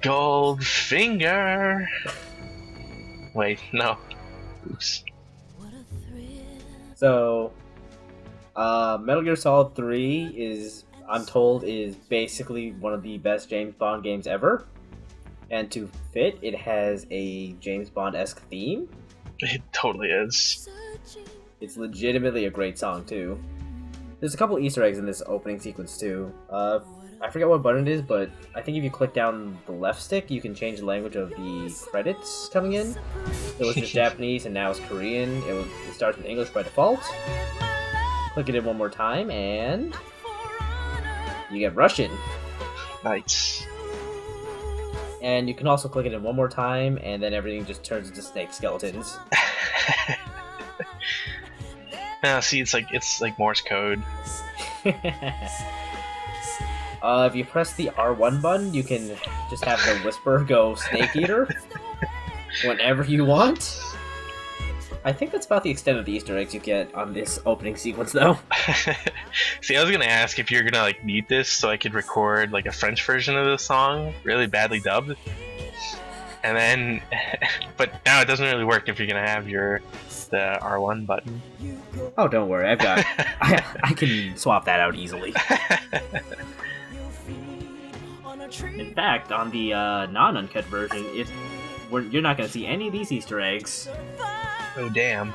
Goldfinger. Wait, no. Oops. So, Metal Gear Solid 3 is, I'm told, is basically one of the best James Bond games ever. And to fit, it has a James Bond-esque theme. It totally is. It's legitimately a great song, too. There's a couple Easter eggs in this opening sequence, too. I forget what button it is, but I think if you click down the left stick, you can change the language of the credits coming in. It was just Japanese, and now it's Korean. It starts in English by default. Click it in one more time, and you get Russian. Nice. And you can also click it in one more time, and then everything just turns into snake skeletons. Now, see, it's like Morse code. If you press the R1 button, you can just have the whisper go Snake Eater whenever you want. I think that's about the extent of the Easter eggs you get on this opening sequence, though. See, I was gonna ask if you're gonna like mute this so I could record like a French version of the song, really badly dubbed, and then, but now it doesn't really work if you're gonna have the R1 button. Oh, don't worry, I've got, I can swap that out easily. In fact, on the non-uncut version, you're not gonna see any of these Easter eggs. Oh damn.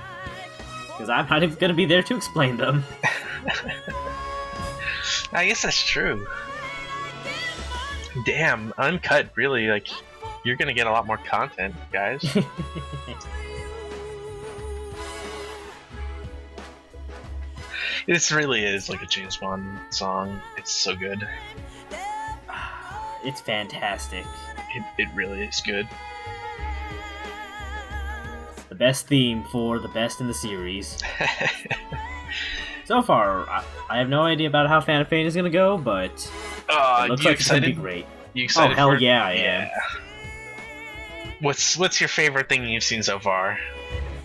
Because I'm not even going to be there to explain them. I guess that's true. Damn, Uncut, really, like, you're gonna get a lot more content, guys. This really is like a James Bond song. It's so good. It's fantastic. It really is good. The best theme for the best in the series. So far, I have no idea about how Phantom Pain is gonna go, but it looks like it's gonna be great. You excited? Oh hell for it? yeah, I am. What's your favorite thing you've seen so far?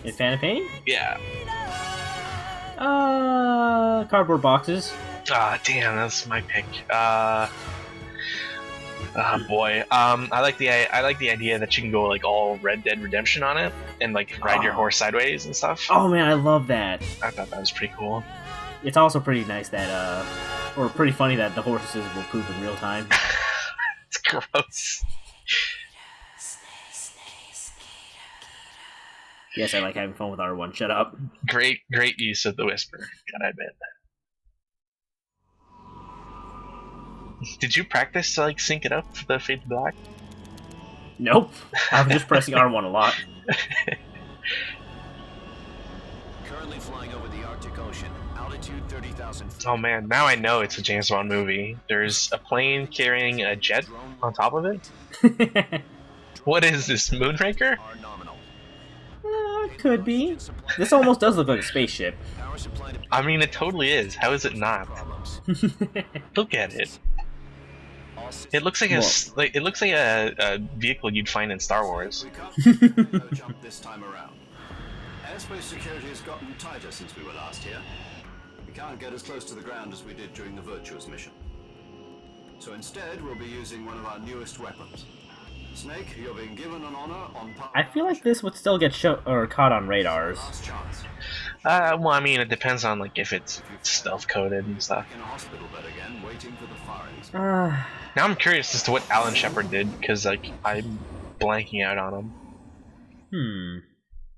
In Phantom Pain? Yeah. Cardboard boxes. Ah, damn, that's my pick. Oh boy. I like the idea that you can go like all Red Dead Redemption on it and like ride your horse sideways and stuff. Oh man, I love that. I thought that was pretty cool. It's also pretty nice that or pretty funny that the horses will poop in real time. It's gross. Yes, I like having fun with R1. Shut up. Great use of the whisper, gotta admit. Did you practice to like sync it up for the Fade to Black? Nope. I'm just pressing R1 a lot. Currently flying over the Arctic Ocean, altitude 30,000 feet. Oh man, now I know it's a James Bond movie. There's a plane carrying a jet on top of it. What is this, Moonraker? Could be. This almost does look like a spaceship. I mean, it totally is. How is it not? Look at it. It looks like a vehicle you'd find in Star Wars. This time around. Airspace security has gotten tighter since we were last here. We can't get as close to the ground as we did during the Virtuous mission. So instead, we'll be using one of our newest weapons. Snake, you're being given an honor on par. I feel like this would still get caught on radars. Last chance. Well, I mean, it depends on like if it's stealth coded and stuff. In a hospital bed again, waiting for the firings. Now I'm curious as to what Alan Shepard did, because like I'm blanking out on him.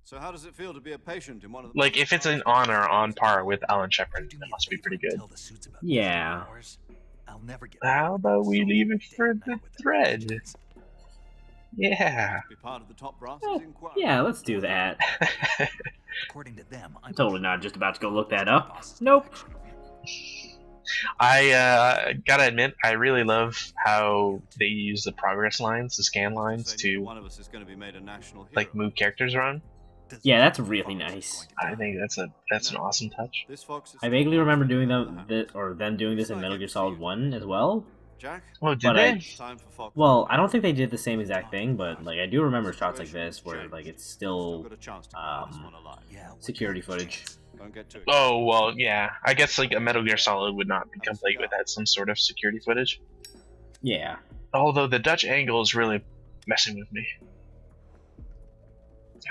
So how does it feel to be a patient in one of the... Like if it's an honor on par with Alan Shepard, that must be pretty good. Yeah. How about we leave it for the thread? Yeah. Be part of the top brass's inquiry. Yeah, let's do that. According to them, I'm totally not just about to go look that up. Nope. I gotta admit, I really love how they use the progress lines, the scan lines, to One of us is going to be made a national hero. like move characters around. Yeah, that's really nice. I think that's an awesome touch. This fox is... I vaguely remember doing them doing this in Metal Gear Solid 1 as well. Jack? Oh, did But they? Time for fox. Well, I don't think they did the same exact thing, but like I do remember shots like this where like it's still Got a chance to pass this one alive. security footage. Don't get too Oh well, yeah. I guess like a Metal Gear Solid would not be complete without some sort of security footage. Yeah. Although the Dutch angle is really messing with me.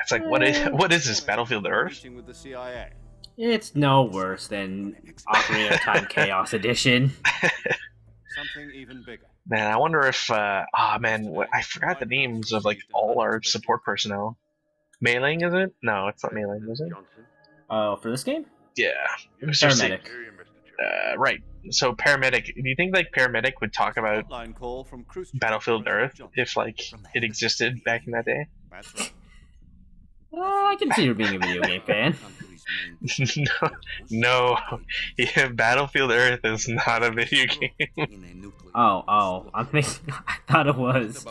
It's like, what is this, Battlefield Earth? Meeting with the CIA. It's no worse than Ocarina of Time Chaos Edition. Something even bigger. Man, I wonder if I forgot the names of like all our support personnel. Mailing, is it? No, it's not Mailing, is it? Oh, for this game? Yeah, it was just Paramedic. right. So paramedic. Do you think like paramedic would talk about Hotline call from Khrushchev. Battlefield Earth if like it existed back in that day? That's right. I consider being a video game fan. No, yeah, Battlefield Earth is not a video game. Oh, I'm thinking. I thought it was.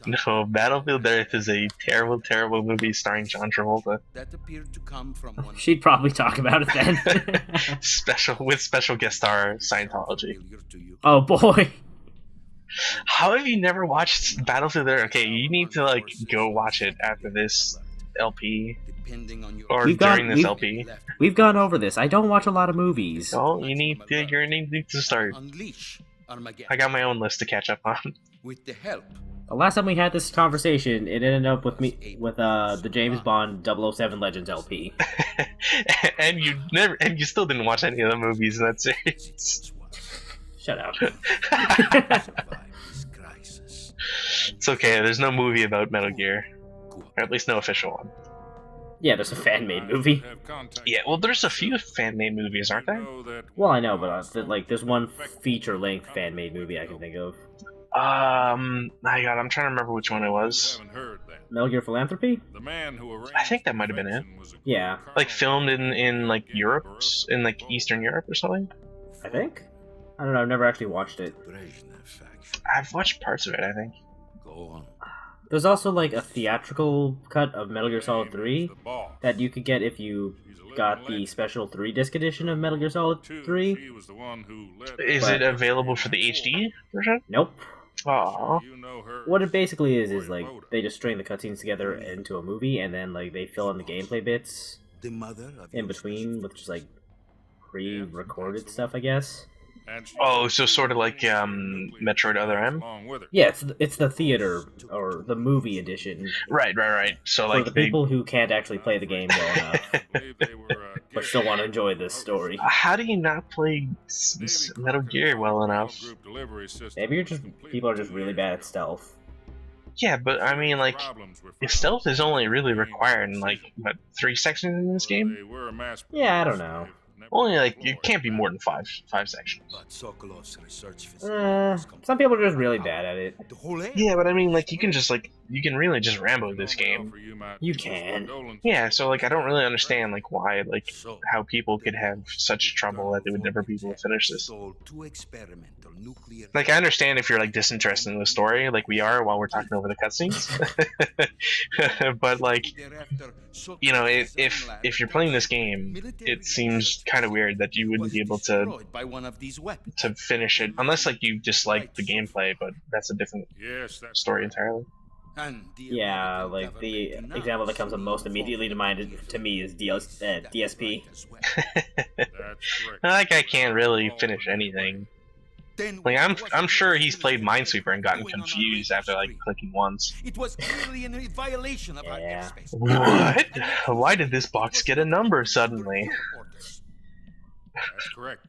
No, Battlefield Earth is a terrible, terrible movie starring John Travolta. That appeared to come from one She'd probably talk about it then. special guest star Scientology. Oh boy. How have you never watched Battlefield Earth? Okay, you need to like go watch it after this LP or during this LP. We've gone over this. I don't watch a lot of movies. Oh, you need to start. Unleash Armageddon I got my own list to catch up on. with the help. The last time we had this conversation, it ended up with me with the James Bond 007 Legends LP. and you still didn't watch any of the movies in that series. Shut up. It's okay. There's no movie about Metal Gear, or at least no official one. Yeah, there's a fan-made movie. Yeah, well, there's a few fan-made movies, aren't there? Well, I know, but there's one feature-length fan-made movie I can think of. My God, I'm trying to remember which one it was. Metal Gear Philanthropy? I think that might have been it. Yeah. Like filmed in like Europe, in like Eastern Europe or something. I think? I don't know, I've never actually watched it. I've watched parts of it, I think. There's also like a theatrical cut of Metal Gear Solid 3 that you could get if you got the special 3-disc edition of Metal Gear Solid 3. Is it available for the HD version? Nope. Aww. What it basically is like they just string the cutscenes together into a movie and then like they fill in the gameplay bits in between with just like pre-recorded stuff, I guess. Oh, so sort of like Metroid Other M? Yeah, it's the theater or the movie edition. Right. So For like the people who can't actually play the game well enough, but still want to enjoy this story. How do you not play Metal Gear well enough? Maybe people are just really bad at stealth. Yeah, but I mean, like, if stealth is only really required in like what 3 sections in this game? Yeah, I don't know. Only like it can't be more than five sections. Some people are just really bad at it. Yeah, but I mean, like, you can really just Rambo this game. You can. Yeah, so like I don't really understand like why like how people could have such trouble that they would never be able to finish this. Like I understand if you're like disinterested in the story, like we are while we're talking over the cutscenes. But like, you know, if you're playing this game, it seems kind of weird that you wouldn't be able to finish it unless like you dislike the gameplay, but that's a different story entirely. Yeah, like the example that comes up most immediately to mind to me is DSP. Like I can't really finish anything. Like I'm sure he's played Minesweeper and gotten confused after like clicking once. It was clearly a violation of hyperspace. What? Why did this box get a number suddenly? That's correct.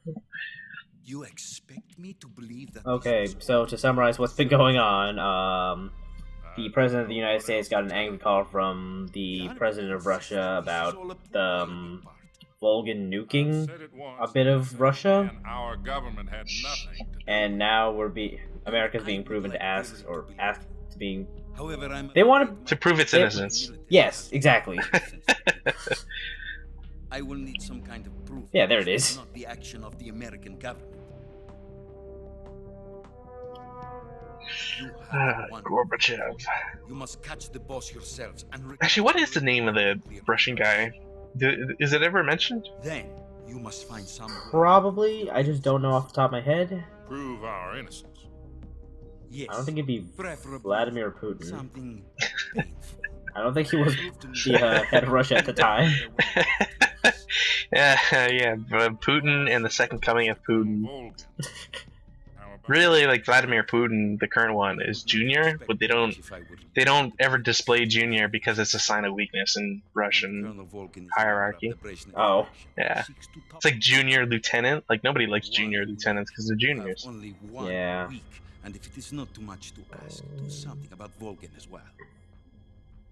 You expect me to believe that? Okay, so to summarize what's been going on, the President of the United States got an angry call from the President of Russia about the Volgan nuking a bit of Russia, Our government had nothing. and now America's being proven to asked to being. However, They want To prove its innocence. Yes, exactly. I will need some kind of proof. Yeah, there it is. Not the action of the American government. You have one. Gorbachev. You must catch the boss yourselves and Actually, what is the name of the Russian guy? Is it ever mentioned? Then you must find some. Probably. I just don't know off the top of my head. Prove our innocence. Yes. I don't think it'd be Preferably Vladimir Putin. Something painful. I don't think he was the head of Russia at the time. Yeah, Putin and the second coming of Putin. Volgan. Our about really, like Vladimir Putin, the current one, is Junior, but they don't ever display Junior because it's a sign of weakness in Russian hierarchy. Oh. Yeah, it's like Junior Lieutenant. Like nobody likes Junior Lieutenants because they're juniors. Yeah. And if it is not too much to ask, do something about Volgan as well.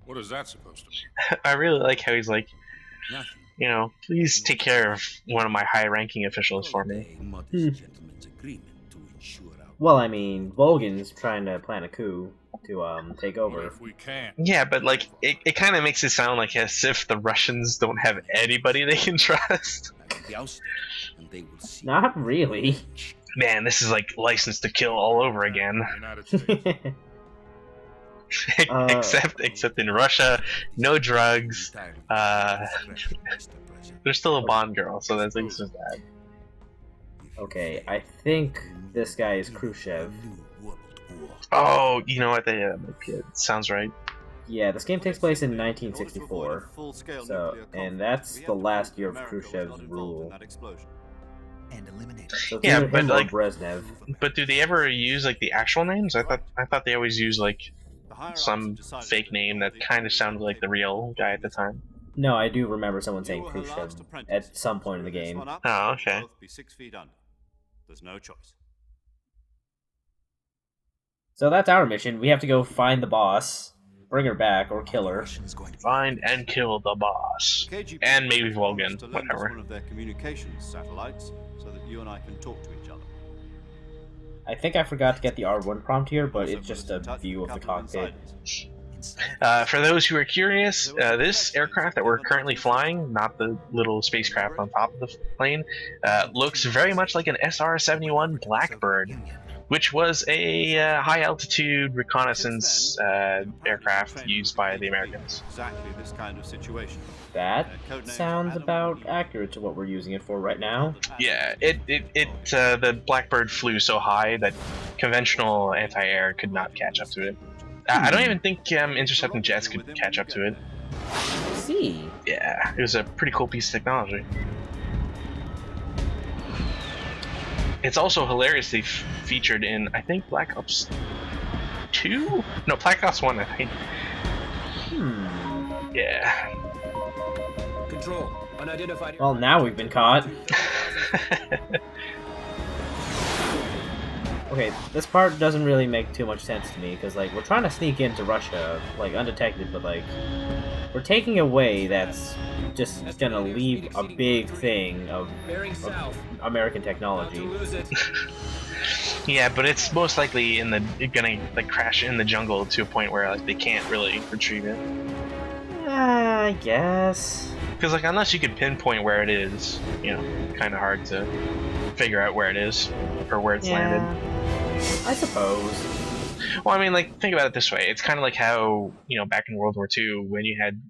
What is that supposed to mean? I really like how he's like, Nothing. you know, please take care of one of my high-ranking officials for me. Gentleman's agreement to ensure our Well, I mean, Volgan's trying to plan a coup to take What over. if we can't? Yeah, but like it kind of makes it sound like as if the Russians don't have anybody they can trust. I will be ousted, and they will see. Not really. Man, this is like License to Kill all over again. The United States. except in Russia, no drugs. There's still a Bond girl, so that's like so bad. Okay, I think this guy is Khrushchev. Oh, you know what? It sounds right. Yeah, this game takes place in 1964. So, and that's the last year of Khrushchev's rule. And eliminate. So it's Yeah, either but him or like- Brezhnev. But do they ever use like the actual names? I thought they always use like some fake name that kind of sounded like the real guy at the time. No, I do remember someone saying Khrushchev at some point in the game. Oh, okay. Be 6 feet under. There's no choice. So that's our mission. We have to go find the boss, bring her back, or kill her. Russians going to be Find and kill the boss. KGB And maybe wants Volgan, to lend us whatever. one of their communications satellites so that you and I can talk to each other. I think I forgot to get the R1 prompt here, but Also it's just put us a in touch view with of the couple cockpit. insiders. inside. For those who are curious, this aircraft that we're currently flying, not the little spacecraft on top of the plane, looks very much like an SR-71 Blackbird, which was a high-altitude reconnaissance aircraft used by the Americans. Exactly this kind of situation. That sounds about accurate to what we're using it for right now. Yeah, the Blackbird flew so high that conventional anti-air could not catch up to it. I don't even think intercepting jets could catch up to it. See. Yeah, it was a pretty cool piece of technology. It's also hilariously featured in, I think, Black Ops 2? No, Black Ops 1, I think. Yeah. Control. Unidentified. Well, now we've been caught. Okay, this part doesn't really make too much sense to me, because, like, we're trying to sneak into Russia, like, undetected, but, like, we're taking a way that's just gonna leave a big thing of American technology. Yeah, but it's most likely gonna like crash in the jungle to a point where like they can't really retrieve it. I guess. Because like unless you could pinpoint where it is, you know, kind of hard to figure out where it is or where it's landed. I suppose. Well, I mean, like think about it this way: it's kind of like how back in World War II when you had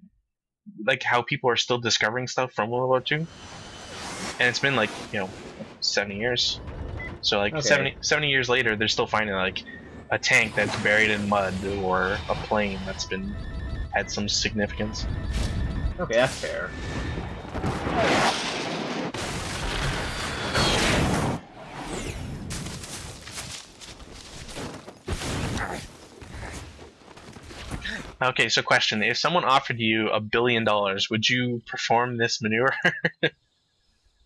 like how people are still discovering stuff from World War II, and it's been like 70 years. So like Okay. 70 years later, they're still finding like a tank that's buried in mud or a plane that's had some significance. Okay, that's fair. Okay, so question: if someone offered you $1 billion, would you perform this maneuver? $1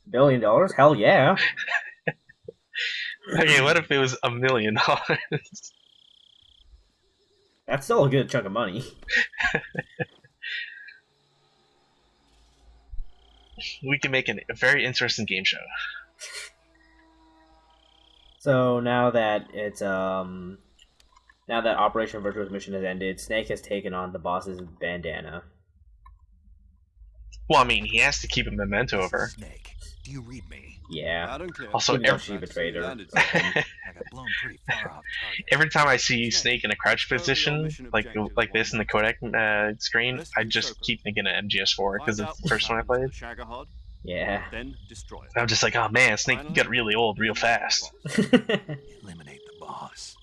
billion? Hell yeah. Okay, what if it was $1 million? That's still a good chunk of money. We can make a very interesting game show. So now that it's now that Operation Virtuous Mission has ended, Snake has taken on the boss's bandana. Well, I mean, he has to keep a memento of her. Snake, do you read me? Yeah. Loud and clear. Also, Even though every, she betrayed her. Landed. I got blown pretty far off target. every time I see Snake in a crouch position, like this in the codec screen, I just keep thinking of MGS4 because it's the first one I played. Shagahod, Yeah. then destroy it. I'm just like, oh man, Snake got really old real fast. Eliminate the boss.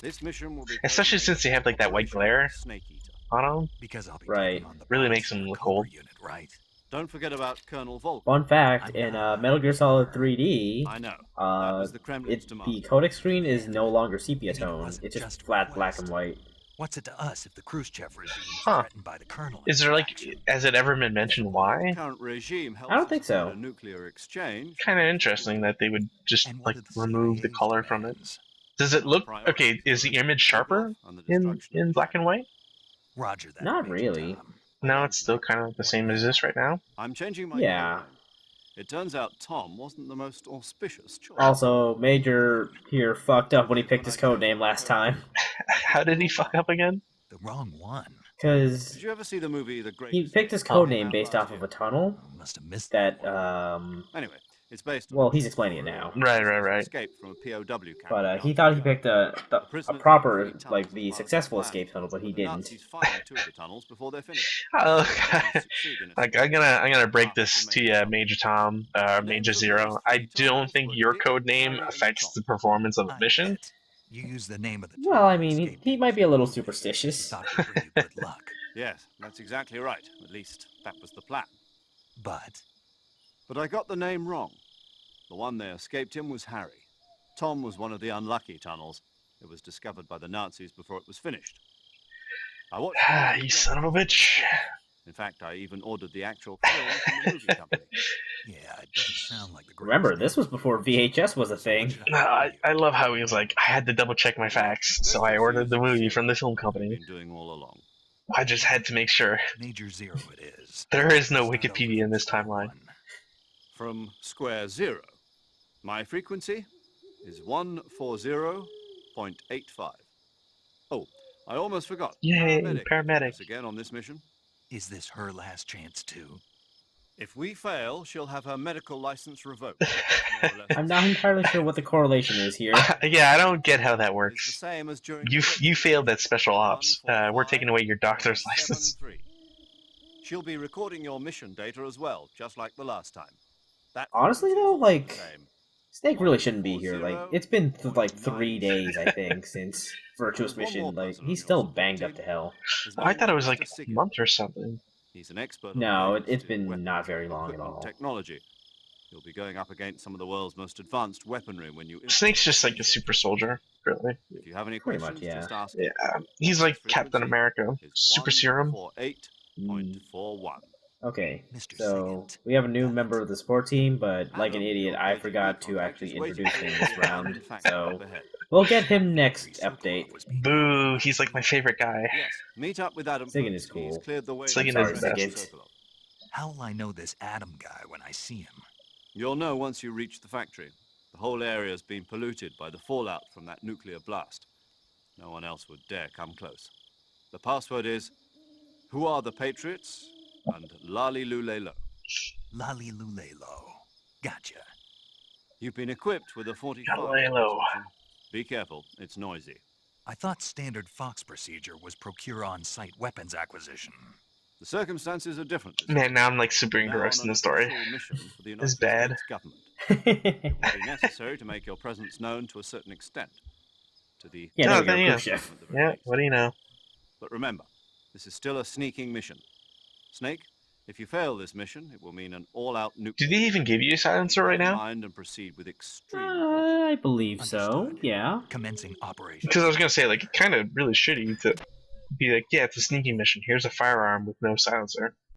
This mission will be Especially since they have like that white glare Snake Eater. on him. Because I'll be Right. taking on the Really boss makes him in the look Cobra old. Unit, right? Don't forget about Colonel Volk. Fun fact, in Metal Gear Solid 3D, I know. That was the Kremlin's demand. the codec screen is no longer sepia tone. It's just flat black and white. What's it to us if the Khrushchev regime is Huh. threatened by the Colonel? Is there like, has it ever been mentioned The why? current regime helps I don't think so. a nuclear exchange. Kind of interesting that they would just And what like are the remove the CIA's color from it. demands? Does it look okay? Is the image sharper in black and white? Roger that. Not Major really. Tom. No, it's still kind of the same as this right now. I'm changing my Yeah. code name. It turns out Tom wasn't the most auspicious choice. Also, Major here fucked up when he picked his code name last time. How did he fuck up again? The wrong one. Because Did you ever see the movie The Great? he picked his code name based off of a tunnel Must have missed that, Anyway, it's based on well, he's explaining it now. Right. escape from a POW camp. But he thought he picked a proper, like, the successful escape tunnel, but he The didn't. Nazis fired two of the tunnels before they're finished. Oh, They succeed in like I'm gonna break this to you, Major Tom, Major Zero. I don't think your code name affects the performance of a I mission. bet. You use the name of the Well, I mean, escape he might be a little He superstitious. thought it would bring you good luck. Yes, that's exactly right. At least that was the plan. But But I got the name wrong. The one they escaped in was Harry. Tom was one of the unlucky tunnels. It was discovered by the Nazis before it was finished. I watched the movie You again. son of a bitch. In fact, I even ordered the actual film from the movie company. yeah, it doesn't sound like the greatest Remember, name. this was before VHS was a thing. No, I love how he was like, I had to double check my facts, so I ordered the movie from the film We've company. been doing all along. I just had to make sure. Major Zero it is. There is no Start Wikipedia over in this with step timeline. one. From square zero, my frequency is 140.85. Oh, I almost forgot. Yay, Paramedic. paramedic. Yes, again on this mission. Is this her last chance too? If we fail, she'll have her medical license revoked. More or less I'm not entirely sure what the correlation is here. Yeah, I don't get how that It's the works. same as during You failed at special ops. We're taking away your doctor's license. 145.73. She'll be recording your mission data as well, just like the last time. That Honestly, frequency's though, all like, the same. Snake really shouldn't be here. Like, it's been like 3 days, I think, since Virtuous There's one Mission. more Like, person on he's your still support banged team. up to hell. His I name thought it is was like Mr. a Sigurd. month or something. He's an expert on No, advanced it's been weapons not very long at equipment all. Technology. You'll be going up against some of the world's most advanced weaponry when you. Snake's just like a super solder, really. If you have any Pretty questions, much, yeah. just ask. Yeah, he's like Captain America. Super serum. 148.41. Okay, Mr. so Sigint. we have a new member of the support team, but like an Adam, idiot, your I agent forgot to contact actually is waiting introduce for him you this in the round. factory So up ahead. we'll get him next Every update. Silverhawk was being Boo, he's like my favorite guy. Yes, meet up with Adam. Sigint first. is cool. He's cleared the way. Sigint for is the best. rest of Sokolov. How will I know this Adam guy when I see him? You'll know once you reach the factory. The whole area's been polluted by the fallout from that nuclear blast. No one else would dare come close. The password is, "Who are the Patriots?" and Lali Lulelo. Lali Lulelo. Gotcha. You've been equipped with a 45. Galileo. Be careful, it's noisy. I thought standard Fox procedure was procure on-site weapons acquisition. The circumstances are different. this Man, time. now I'm like super Now engrossed on in an the story. official mission for the It's United bad. States government. It will be necessary to make your presence known to a certain extent. To the Yeah, No, no, then, you're yeah. a chef. at the very Yeah, least. what do you know? But remember, this is still a sneaking mission. Snake, if you fail this mission, it will mean an all-out nuclear. Did they even give you a silencer right now? Mind and proceed with extreme caution. I believe so. Understood. Yeah. Commencing operation. Because I was gonna say, like, kind of really shitty to be like, yeah, it's a sneaking mission. Here's a firearm with no silencer.